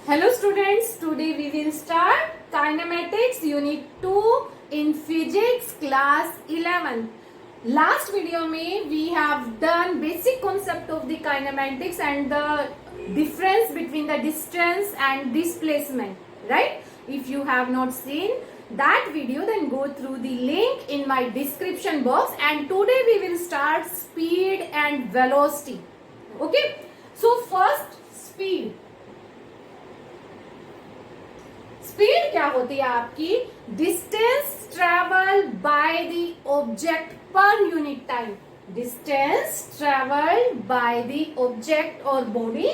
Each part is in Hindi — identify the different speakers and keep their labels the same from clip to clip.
Speaker 1: Hello students, today we will start kinematics unit 2 in physics class 11. Last video में we have done basic concept of the kinematics and the difference between the distance and displacement, right? If you have not seen that video, then go through the link in my description box, and today we will start speed and velocity. Okay, so first speed. Speed क्या होती है आपकी? Distance travel by the object per unit time. Distance travel by the object और body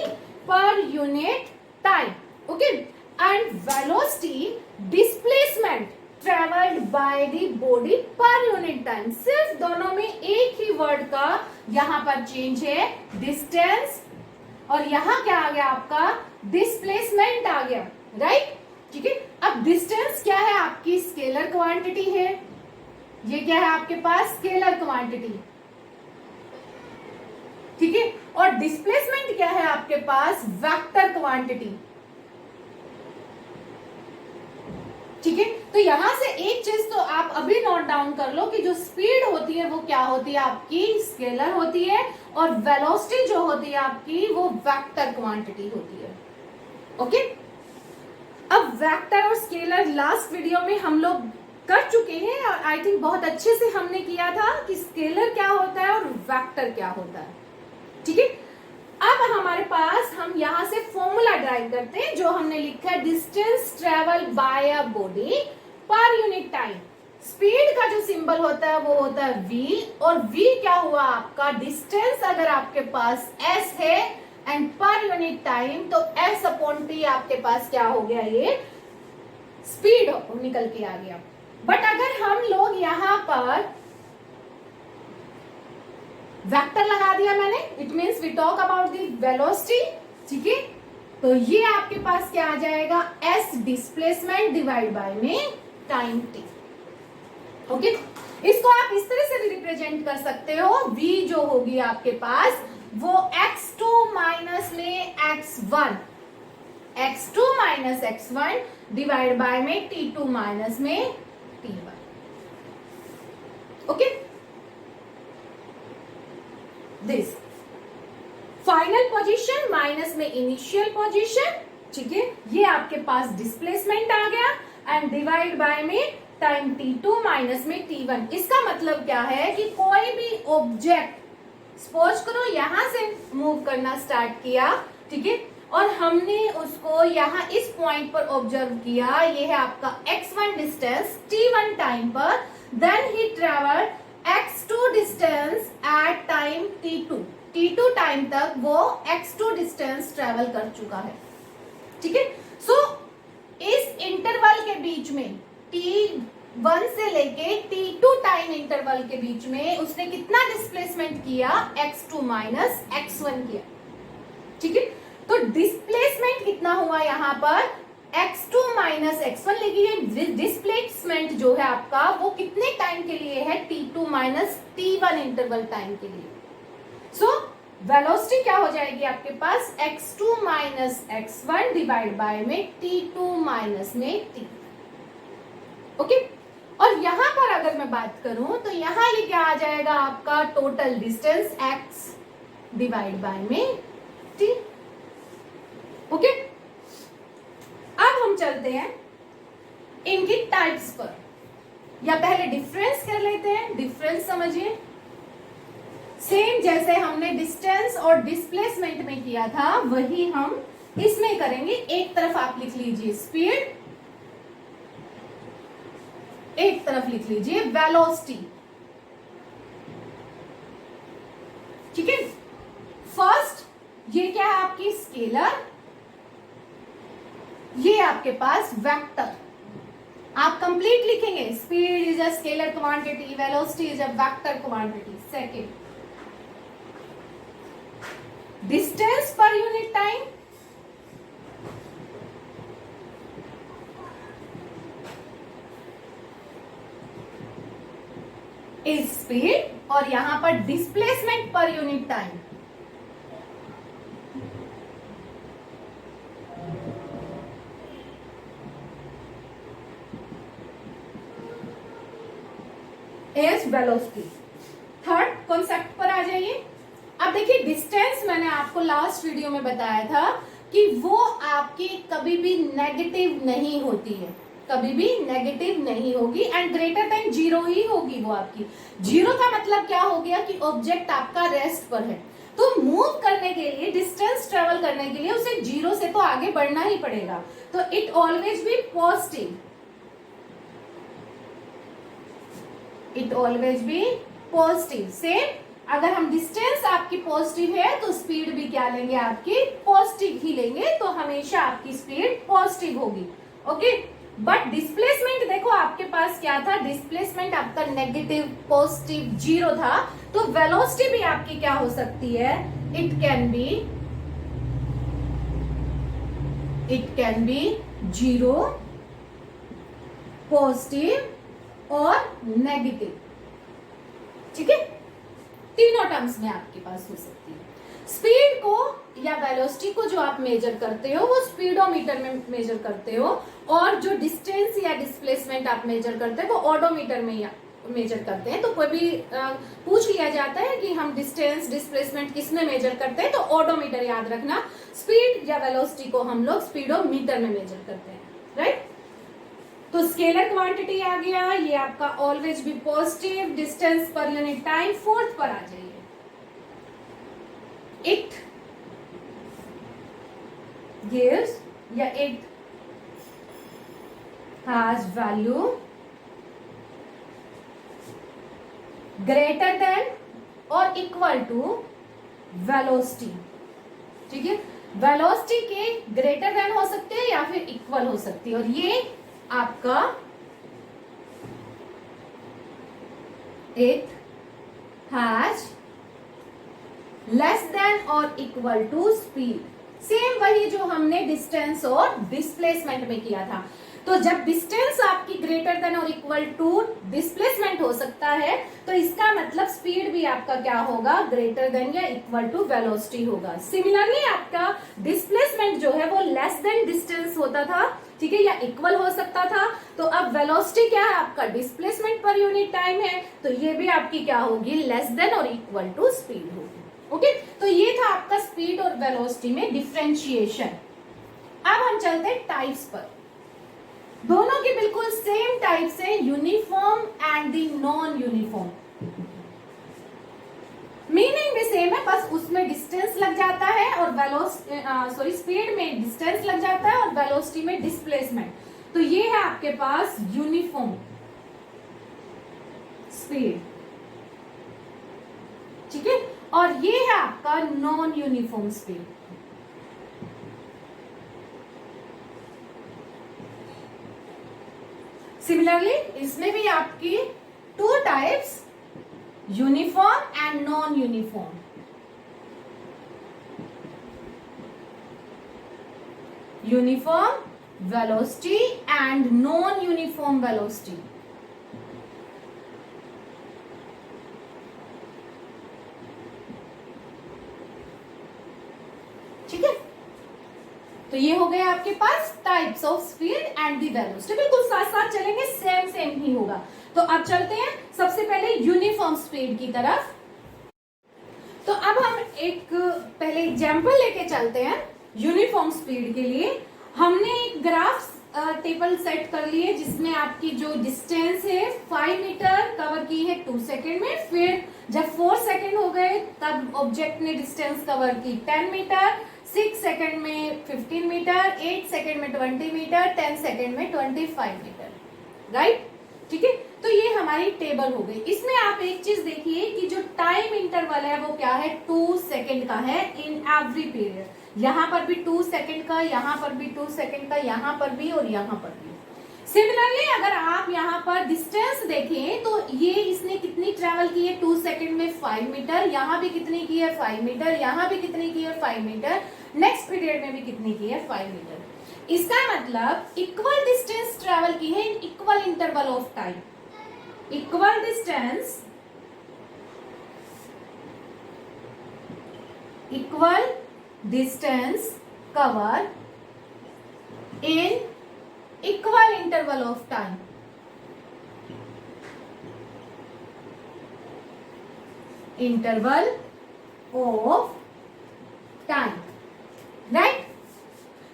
Speaker 1: per unit time. Okay. And velocity displacement travelled by the body per unit time. सिर्फ दोनों में एक ही वर्ड का यहां पर चेंज है, डिस्टेंस, और यहां क्या आ गया आपका? डिस्प्लेसमेंट आ गया, राइट? ठीक है. अब डिस्टेंस क्या है? आपकी स्केलर क्वांटिटी है. ये क्या है आपके पास? Scalar quantity. ठीक है. और डिस्प्लेसमेंट क्या है आपके पास? Vector quantity. ठीक है. तो यहां से एक चीज तो आप अभी नोट डाउन कर लो कि जो स्पीड होती है वो क्या होती है आपकी? स्केलर होती है, और वेलोसिटी जो होती है आपकी वो वेक्टर क्वांटिटी होती है. ओके. अब वेक्टर और स्केलर लास्ट वीडियो में हम लोग कर चुके हैं, और आई थिंक बहुत अच्छे से हमने किया था कि स्केलर क्या होता है और वेक्टर क्या होता है. ठीक है. अब हमारे पास हम यहां से फॉर्मूला ड्राइव करते हैं जो हमने लिखा है, distance travel bye a body per unit time. Speed का जो सिंबल होता है वो होता है v, और v क्या हुआ आपका? डिस्टेंस अगर आपके पास s है एंड पर यूनिट टाइम, तो s अपॉन t आपके पास क्या हो गया? ये स्पीड निकल के आ गया. बट अगर हम लोग यहां पर वेक्टर लगा दिया मैंने, it means we talk about the velocity. ठीक है. तो ये आपके पास क्या आ जाएगा? s डिस्प्लेसमेंट डिवाइड बाय में टाइम t. ओके. इसको आप इस तरह से भी रिप्रेजेंट कर सकते हो. v जो होगी आपके पास वो x2 माइनस में x1, x2 minus x1 divide by में t2 माइनस में t1. Okay. This final position minus में इनिशियल पोजीशन. ठीक है. ये आपके पास डिस्प्लेसमेंट आ गया, एंड डिवाइड बाय में टाइम t2 माइनस में t1. इसका मतलब क्या है कि कोई भी ऑब्जेक्ट सपोज करो यहां से मूव करना स्टार्ट किया, ठीक है, और हमने उसको यहां इस पॉइंट पर ऑब्जर्व किया. ये है आपका x1 डिस्टेंस t1 टाइम पर. Then he travel x2 distance at time t2 time तक वो x2 डिस्टेंस ट्रेवल कर चुका है. ठीक है. सो इस इंटरवल के बीच में t1 से लेके t2 टाइम इंटरवल के बीच में उसने कितना डिस्प्लेसमेंट किया? x2 माइनस x1 किया. ठीक है. तो डिस्प्लेसमेंट कितना हुआ यहां पर? x2 minus x1. लेकिन ये डिस्प्लेसमेंट जो है आपका वो कितने टाइम के लिए है? t2 minus t1 interval time के लिए. सो वेलोसिटी क्या हो जाएगी आपके पास? x2 minus x1 divide by में t2 माइनस में t. ओके. और यहां पर अगर मैं बात करूं तो यहां ये क्या आ जाएगा आपका? Total distance x divide by में t. ओके. अब हम चलते हैं इनकी टाइप्स पर, या पहले डिफरेंस कर लेते हैं. डिफरेंस समझिए. सेम जैसे हमने डिस्टेंस और डिस्प्लेसमेंट में किया था वही हम इसमें करेंगे. एक तरफ आप लिख लीजिए स्पीड, एक तरफ लिख लीजिए वेलोसिटी. ठीक है. फर्स्ट ये क्या है आपकी? स्केलर. ये आपके पास वेक्टर. आप कंप्लीट लिखेंगे. Speed is a scalar quantity, velocity is a vector quantity. Second, distance पर यूनिट टाइम. इज स्पीड, और यहां पर डिस्प्लेसमेंट पर unit time. Is velocity. Third concept पर आ जाइए। अब देखिए डिस्टेंस मैंने आपको लास्ट वीडियो में बताया था कि वो आपकी कभी भी नेगेटिव नहीं होती है, कभी भी नेगेटिव नहीं होगी एंड ग्रेटर देन जीरो ही होगी वो आपकी। जीरो का मतलब क्या हो गया कि ऑब्जेक्ट आपका रेस्ट पर है, तो मूव करने के लिए, डिस्टेंस ट्रेवल करने के लिए उसे जीरो से तो आगे बढ़ना ही पड़ेगा। तो it always be positive, it always be positive. Same अगर हम डिस्टेंस आपकी पॉजिटिव है तो स्पीड भी क्या लेंगे, आपकी पॉजिटिव ही लेंगे, तो हमेशा आपकी स्पीड पॉजिटिव होगी। ओके, बट डिस्प्लेसमेंट देखो आपके पास क्या था, डिस्प्लेसमेंट आपका नेगेटिव, पॉजिटिव, जीरो था, तो वेलोसिटी भी आपकी क्या हो सकती है, it can be zero, positive और नेगेटिव। ठीक है, तीनों टर्म्स में आपके पास हो सकती है। स्पीड को या वेलोसिटी को जो आप मेजर करते हो वो स्पीडोमीटर में मेजर करते हो, और जो डिस्टेंस या डिस्प्लेसमेंट आप मेजर करते हो वो ओडोमीटर में मेजर करते हैं। तो कोई भी पूछ लिया जाता है कि हम डिस्टेंस डिस्प्लेसमेंट किस में मेजर करते हैं, तो ओडोमीटर याद रखना। स्पीड या वेलोसिटी को हम लोग स्पीडोमीटर में मेजर करते हैं, राइट। तो स्केलर क्वांटिटी आ गया, ये आपका ऑलवेज बी पॉजिटिव, डिस्टेंस पर यूनिट टाइम। फोर्थ पर आ जाइए, इट गिव्स या it has value greater than और इक्वल टू वेलोसिटी। ठीक है, वेलोसिटी के ग्रेटर देन हो सकते हैं या फिर इक्वल हो सकती है, और ये आपका इट हैज लेस देन और इक्वल टू स्पीड। सेम वही जो हमने डिस्टेंस और डिस्प्लेसमेंट में किया था। तो जब डिस्टेंस आपकी ग्रेटर देन और इक्वल टू डिस्प्लेसमेंट हो सकता है, तो इसका मतलब स्पीड भी आपका क्या होगा, ग्रेटर देन या इक्वल टू वेलोसिटी होगा। सिमिलरली आपका डिस्प्लेसमेंट जो है वो लेस देन डिस्टेंस होता था, ठीक है, या इक्वल हो सकता था। तो अब वेलोसिटी क्या है आपका, डिस्प्लेसमेंट पर यूनिट टाइम है, तो ये भी आपकी क्या होगी, लेस देन और इक्वल टू स्पीड होगी। ओके, तो ये था आपका स्पीड और वेलोसिटी में डिफरेंशिएशन। अब हम चलते हैं टाइप्स पर। दोनों की बिल्कुल सेम टाइप्स है, uniform and the non uniform. Meaning भी सेम है, बस उसमें डिस्टेंस लग जाता है और स्पीड में डिस्टेंस लग जाता है और वेलोसिटी में डिस्प्लेसमेंट। तो ये है आपके पास यूनिफॉर्म स्पीड, ठीक है, और ये है आपका नॉन यूनिफॉर्म स्पीड। सिमिलरली इसमें भी आपकी two types, uniform and non uniform. Uniform velocity and non uniform velocity. ठीक है, तो ये हो गए आपके पास types of speed and the velocity. बिल्कुल साथ साथ चलेंगे, सेम सेम ही होगा। तो अब चलते हैं सबसे पहले यूनिफॉर्म स्पीड की तरफ। तो अब हम एक पहले एग्जांपल लेके चलते हैं यूनिफॉर्म स्पीड के लिए। हमने एक ग्राफ टेबल सेट कर ली है जिसमें आपकी जो डिस्टेंस है 5 मीटर कवर की है 2 सेकेंड में, फिर जब 4 सेकेंड हो गए तब ऑब्जेक्ट ने डिस्टेंस कवर की 10 मीटर, 6 सेकेंड में 15 मीटर, 8 सेकेंड में 20 मीटर, 10 सेकेंड में 25 मीटर, राइट। ठीक है, तो ये हमारी टेबल हो गई। इसमें आप एक चीज देखिए कि जो टाइम इंटरवल है वो क्या है, 2 सेकेंड का है इन एवरी पीरियड। यहां पर भी 2 सेकेंड का, यहां पर भी 2 सेकेंड का, यहां पर भी और यहां पर भी। सिमिलरली अगर आप यहाँ पर डिस्टेंस देखें तो ये इसने कितनी ट्रेवल की है 2 सेकेंड में 5 मीटर, यहाँ भी कितनी की है 5 मीटर, यहाँ भी कितनी की है 5 मीटर, नेक्स्ट पीरियड में भी कितनी की है 5 मीटर। इसका मतलब इक्वल डिस्टेंस ट्रेवल की है इन equal interval of time. Equal distance cover in equal interval of time. Interval of time, right.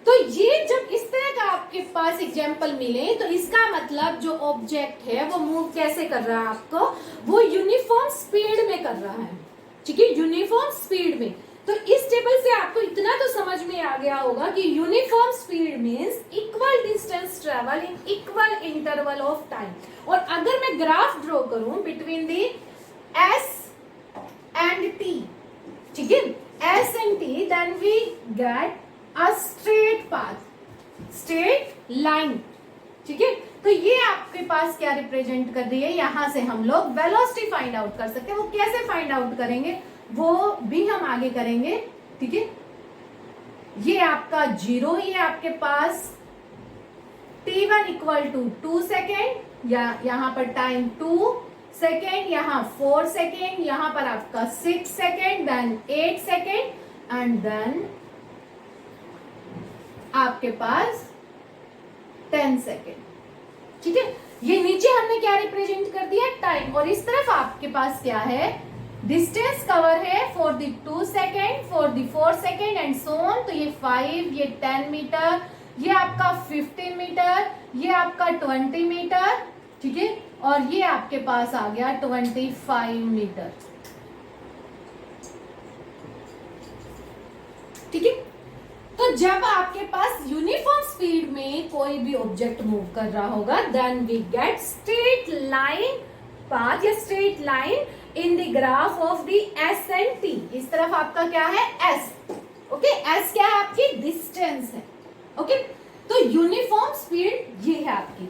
Speaker 1: तो ये जब इस तरह का आपके पास एग्जाम्पल मिले तो इसका मतलब जो ऑब्जेक्ट है वो मूव कैसे कर रहा है आपको, वो यूनिफॉर्म स्पीड में कर रहा है, ठीक है, यूनिफॉर्म स्पीड में। तो इस टेबल से आपको इतना तो समझ में आ गया होगा कि uniform speed means equal distance travel in equal interval of time. और अगर मैं ग्राफ ड्रॉ करूं between the S and T, ठीक है, S and T, then we get a straight path, straight line, ठीक है। तो ये आपके पास क्या रिप्रेजेंट कर रही है, यहां से हम लोग वेलोसिटी फाइंड आउट कर सकते हैं। वो कैसे फाइंड आउट करेंगे वो भी हम आगे करेंगे, ठीक है। ये आपका 0, ये आपके पास t1 इक्वल टू 2 सेकेंड, या यहां पर टाइम 2 सेकेंड, यहां 4 सेकेंड, यहां पर आपका 6 second, then 8 second and then आपके पास 10 सेकेंड, ठीक है। ये नीचे हमने क्या रिप्रेजेंट कर दिया, टाइम, और इस तरफ आपके पास क्या है, डिस्टेंस कवर है for the 2 second, for the 4 second and so on. तो ये 5, ये 10 मीटर, ये आपका 15 मीटर, ये आपका 20 मीटर, ठीक है, और ये आपके पास आ गया 25 मीटर, ठीक है। तो जब आपके पास यूनिफॉर्म स्पीड में कोई भी ऑब्जेक्ट मूव कर रहा होगा, then we get straight line path या straight line in the graph of the S and T. इस तरफ आपका क्या है, एस, ओके, एस क्या है आपकी, डिस्टेंस है, ओके। तो यूनिफॉर्म स्पीड ये है आपकी।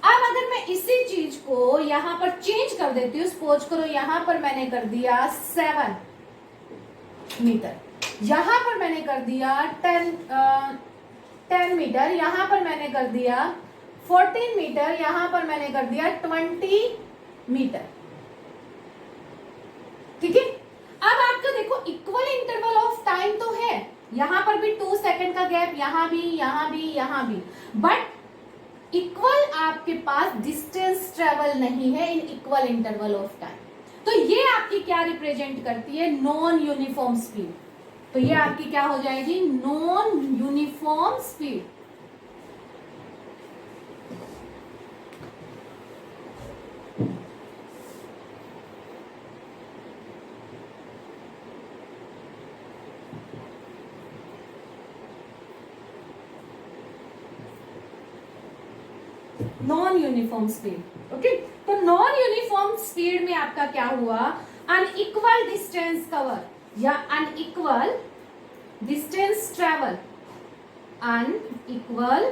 Speaker 1: अब अगर मैं इसी चीज को यहां पर चेंज कर देती हूँ, सपोज करो यहां पर मैंने कर दिया 7 मीटर, यहां पर मैंने कर दिया 10 मीटर, यहां पर मैंने कर दिया 14 मीटर, यहां पर मैंने कर दिया 20 मीटर, ठीक है। अब आपका देखो इक्वल इंटरवल ऑफ टाइम तो है, यहां पर भी 2 सेकंड का गैप, यहां भी, यहां भी, यहां भी, बट इक्वल आपके पास डिस्टेंस ट्रेवल नहीं है इन इक्वल इंटरवल ऑफ टाइम। तो ये आपकी क्या रिप्रेजेंट करती है, नॉन यूनिफॉर्म स्पीड। तो ये आपकी क्या हो जाएगी, non uniform speed. Non uniform speed, okay. तो नॉन यूनिफॉर्म स्पीड में आपका क्या हुआ, अनइक्वल डिस्टेंस कवर या unequal distance travel, unequal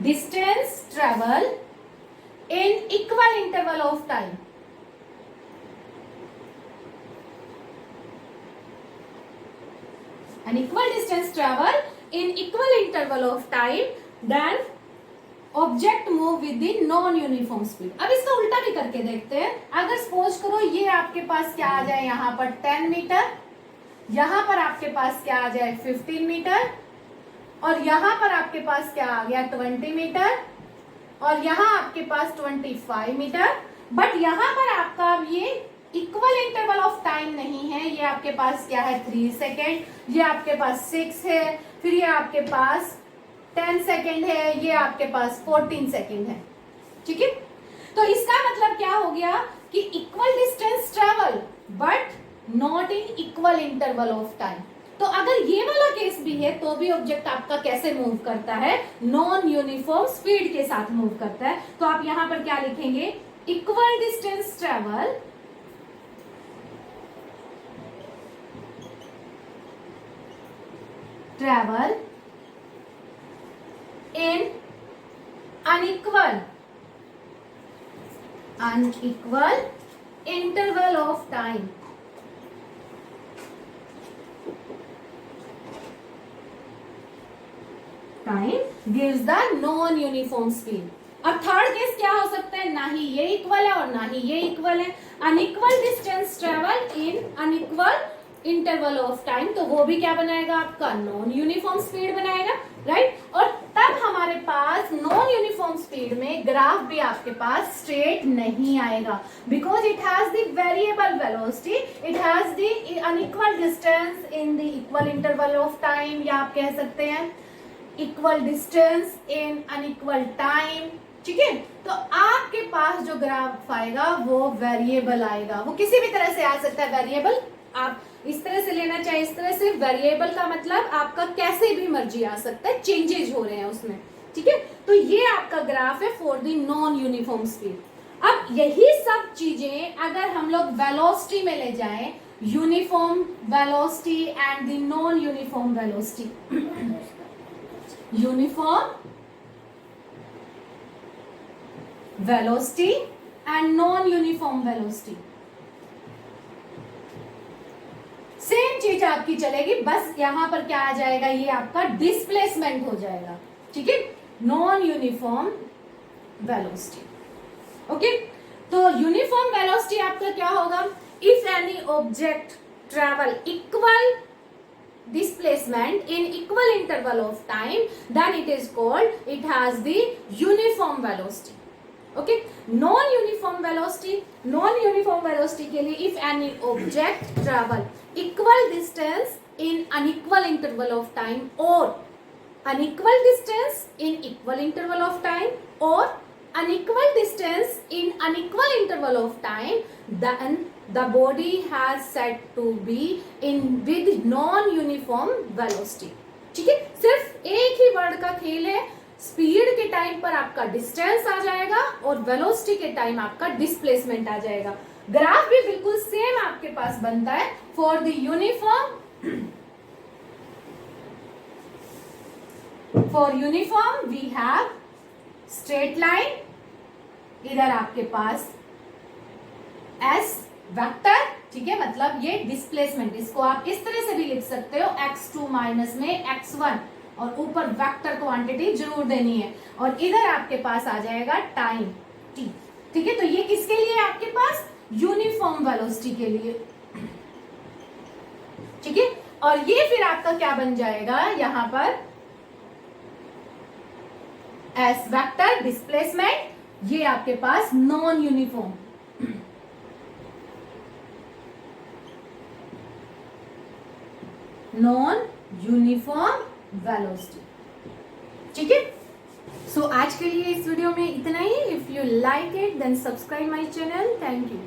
Speaker 1: distance travel in equal interval of time. Unequal distance travel in equal interval of time, then object move with the non uniform speed। अब इसका उल्टा भी करके देखते हैं। अगर सपोज करो ये आपके पास क्या आ जाए, यहाँ पर 10 मीटर, यहाँ पर आपके पास क्या आ जाए 15 मीटर, और यहाँ पर आपके पास क्या आ गया 20 मीटर, और यहाँ आपके पास 25 मीटर, बट यहाँ पर आपका अब ये इक्वल इंटरवल ऑफ टाइम नहीं है। ये आपके पास क्या है 3 सेकेंड, ये आपके पास 6 है, फिर ये आपके पास 10 सेकेंड है, ये आपके पास 14 सेकेंड है, ठीक है। तो इसका मतलब क्या हो गया कि equal distance travel but not in equal interval of time. तो अगर ये वाला केस भी है तो भी ऑब्जेक्ट आपका कैसे मूव करता है, नॉन यूनिफॉर्म स्पीड के साथ मूव करता है। तो आप यहां पर क्या लिखेंगे, equal distance travel travel in unequal interval of time। Time gives the non uniform speed। अब थर्ड केस क्या हो सकता है, ना ही ये इक्वल है और ना ही ये इक्वल है। Unequal distance travel in unequal interval of time, तो वो भी क्या बनाएगा आपका नॉन यूनिफॉर्म स्पीड बनाएगा, राइट। और तब हमारे पास नॉन यूनिफॉर्म स्पीड में ग्राफ भी आपके पास स्ट्रेट नहीं आएगा, because it has the variable velocity, it has the unequal distance in the equal interval of time, या आप कह सकते हैं equal distance in unequal time, ठीक है। तो आपके पास जो ग्राफ आएगा वो वेरिएबल आएगा, वो किसी भी तरह से आ सकता है वेरिएबल, आप इस तरह से लेना चाहे इस तरह से, वेरिएबल का मतलब आपका कैसे भी मर्जी आ सकता है, चेंजेस हो रहे हैं उसमें, ठीक है। तो ये आपका ग्राफ है for the non uniform speed. अब यही सब चीजें अगर हम लोग वेलोसिटी में ले जाएं, uniform velocity and the non uniform velocity, uniform velocity and non uniform velocity, same चीज आपकी चलेगी, बस यहां पर क्या आ जाएगा, ये आपका डिस्प्लेसमेंट हो जाएगा, ठीक है, नॉन यूनिफॉर्म वेलोसिटी। ओके, तो यूनिफॉर्म वेलोसिटी आपका क्या होगा, if any object travel equal displacement in equal interval of time, then it is called, it has the uniform velocity. Okay, non uniform velocity, non uniform velocity के लिए if any object travel equal distance in unequal interval of time or unequal distance in equal interval of time or unequal distance in unequal interval of time, then the body has said to be in with non uniform velocity, ठीक है। सिर्फ एक ही वर्ड का खेल है, स्पीड के टाइम पर आपका डिस्टेंस आ जाएगा और वेलोसिटी के टाइम आपका डिस्प्लेसमेंट आ जाएगा। ग्राफ भी बिल्कुल सेम आपके पास बनता है for the uniform, for uniform we have straight line, इधर आपके पास एस वेक्टर, ठीक है, मतलब ये डिस्प्लेसमेंट, इसको आप इस तरह से भी लिख सकते हो x2 माइनस में x1, और ऊपर वेक्टर क्वांटिटी जरूर देनी है, और इधर आपके पास आ जाएगा टाइम t, ठीक है। तो ये किसके लिए आपके पास, यूनिफॉर्म वेलोसिटी के लिए, ठीक है। और ये फिर आपका क्या बन जाएगा, यहां पर एस वेक्टर डिस्प्लेसमेंट, ये आपके पास non uniform, non uniform velocity, ठीक है। सो आज के लिए इस वीडियो में इतना ही। If you like it then subscribe my channel. Thank you.